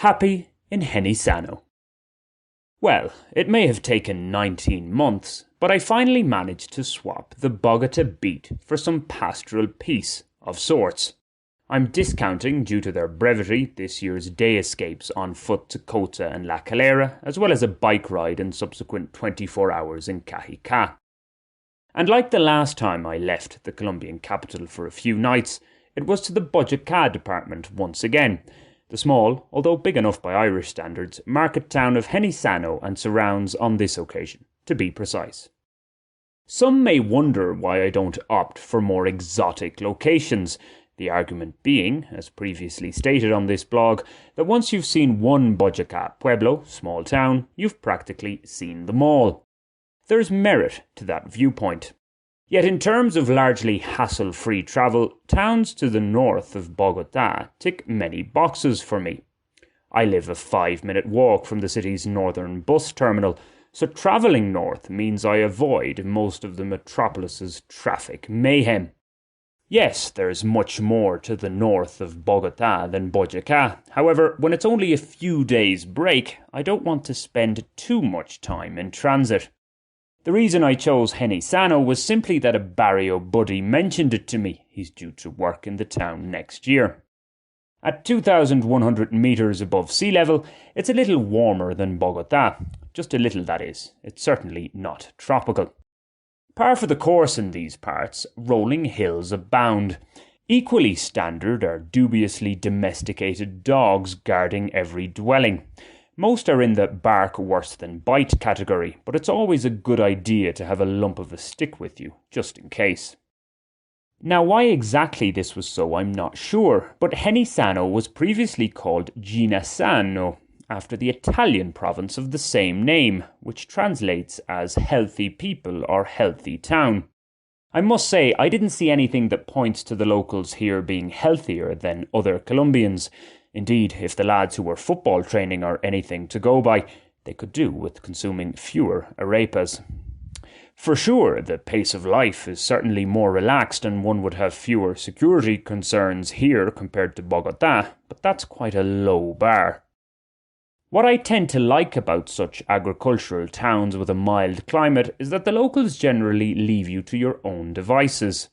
Happy in Jenesano. Well, it may have taken 19 months, but I finally managed to swap the Bogota beat for some pastoral peace of sorts. I'm discounting, due to their brevity, this year's day escapes on foot to Cota and La Calera, as well as a bike ride and subsequent 24 hours in Cajica. And like the last time I left the Colombian capital for a few nights, it was to the Boyacá department once again, the small, although big enough by Irish standards, market town of Jenesano and surrounds on this occasion, to be precise. Some may wonder why I don't opt for more exotic locations, the argument being, as previously stated on this blog, that once you've seen one Boyacá pueblo, small town, you've practically seen them all. There's merit to that viewpoint. Yet in terms of largely hassle-free travel, towns to the north of Bogota tick many boxes for me. I live a 5-minute walk from the city's northern bus terminal, so travelling north means I avoid most of the metropolis's traffic mayhem. Yes, there's much more to the north of Bogota than Boyacá. However, when it's only a few days' break, I don't want to spend too much time in transit. The reason I chose Jenesano was simply that a barrio buddy mentioned it to me. He's due to work in the town next year. At 2,100 metres above sea level, it's a little warmer than Bogota. Just a little, that is. It's certainly not tropical. Par for the course in these parts, rolling hills abound. Equally standard are dubiously domesticated dogs guarding every dwelling. Most are in the bark worse than bite category, but it's always a good idea to have a lump of a stick with you, just in case. Now why exactly this was so I'm not sure, but Jenesano was previously called Jenesano, after the Italian province of the same name, which translates as healthy people or healthy town. I must say, I didn't see anything that points to the locals here being healthier than other Colombians. Indeed, if the lads who were football training are anything to go by, they could do with consuming fewer arepas. For sure, the pace of life is certainly more relaxed and one would have fewer security concerns here compared to Bogota, but that's quite a low bar. What I tend to like about such agricultural towns with a mild climate is that the locals generally leave you to your own devices.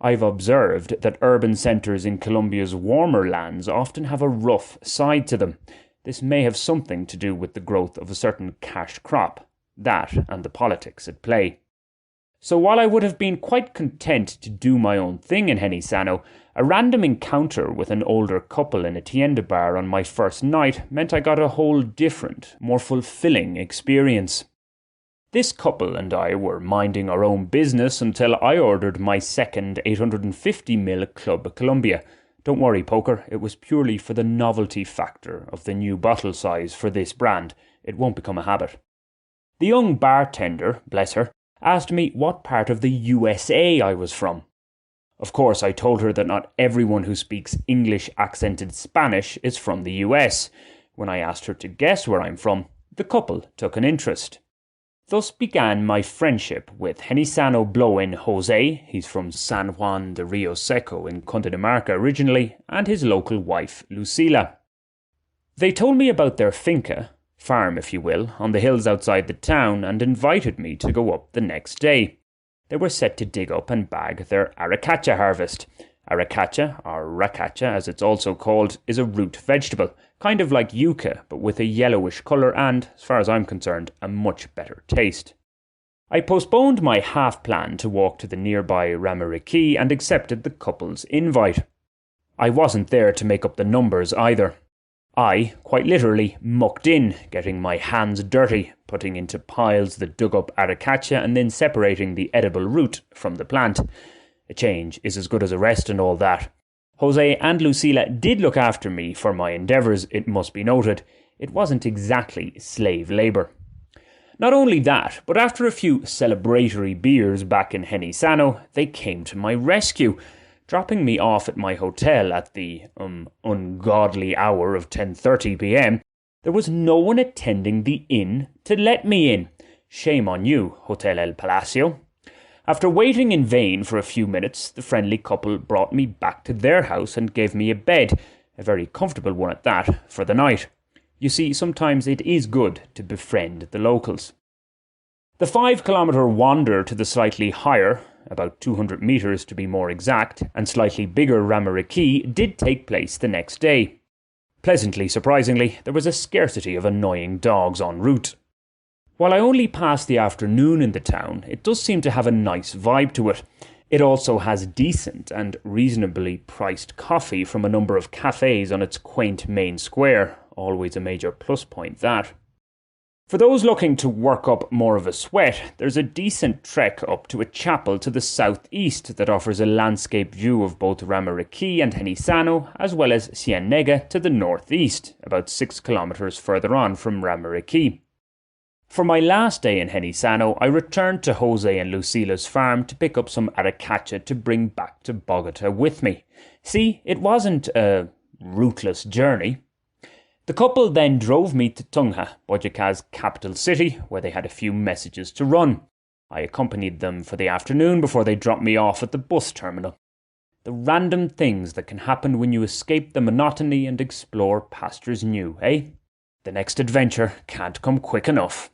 I've observed that urban centres in Colombia's warmer lands often have a rough side to them. This may have something to do with the growth of a certain cash crop, that and the politics at play. So while I would have been quite content to do my own thing in Jenesano, a random encounter with an older couple in a tienda bar on my first night meant I got a whole different, more fulfilling experience. This couple and I were minding our own business until I ordered my second 850ml Club Colombia. Don't worry, poker, it was purely for the novelty factor of the new bottle size for this brand. It won't become a habit. The young bartender, bless her, asked me what part of the USA I was from. Of course, I told her that not everyone who speaks English accented Spanish is from the US. When I asked her to guess where I'm from, the couple took an interest. Thus began my friendship with Jenesano blow-in Jose, he's from San Juan de Rio Seco in Cundinamarca originally, and his local wife, Lucila. They told me about their finca, farm if you will, on the hills outside the town and invited me to go up the next day. They were set to dig up and bag their aracacha harvest. Aracacha, or racacha as it's also called, is a root vegetable, kind of like yuca, but with a yellowish colour and, as far as I'm concerned, a much better taste. I postponed my half-plan to walk to the nearby Ramariquí and accepted the couple's invite. I wasn't there to make up the numbers either. I, quite literally, mucked in, getting my hands dirty, putting into piles the dug-up aracacha and then separating the edible root from the plant. A change is as good as a rest and all that. Jose and Lucila did look after me for my endeavours, it must be noted. It wasn't exactly slave labour. Not only that, but after a few celebratory beers back in Jenesano, they came to my rescue, dropping me off at my hotel at the ungodly hour of 10:30 p.m. There was no one attending the inn to let me in. Shame on you, Hotel El Palacio. After waiting in vain for a few minutes, the friendly couple brought me back to their house and gave me a bed, a very comfortable one at that, for the night. You see, sometimes it is good to befriend the locals. The 5-kilometre wander to the slightly higher, about 200 metres to be more exact, and slightly bigger Ramariki did take place the next day. Pleasantly surprisingly, there was a scarcity of annoying dogs en route. While I only passed the afternoon in the town, it does seem to have a nice vibe to it. It also has decent and reasonably priced coffee from a number of cafes on its quaint main square, always a major plus point that. For those looking to work up more of a sweat, there's a decent trek up to a chapel to the southeast that offers a landscape view of both Ramariki and Jenesano, as well as Cienega to the northeast, about 6 kilometres further on from Ramariki. For my last day in Jenesano, I returned to Jose and Lucila's farm to pick up some aracacha to bring back to Bogota with me. See, it wasn't a rootless journey. The couple then drove me to Tunja, Boyaca's capital city, where they had a few messages to run. I accompanied them for the afternoon before they dropped me off at the bus terminal. The random things that can happen when you escape the monotony and explore pastures new, eh? The next adventure can't come quick enough.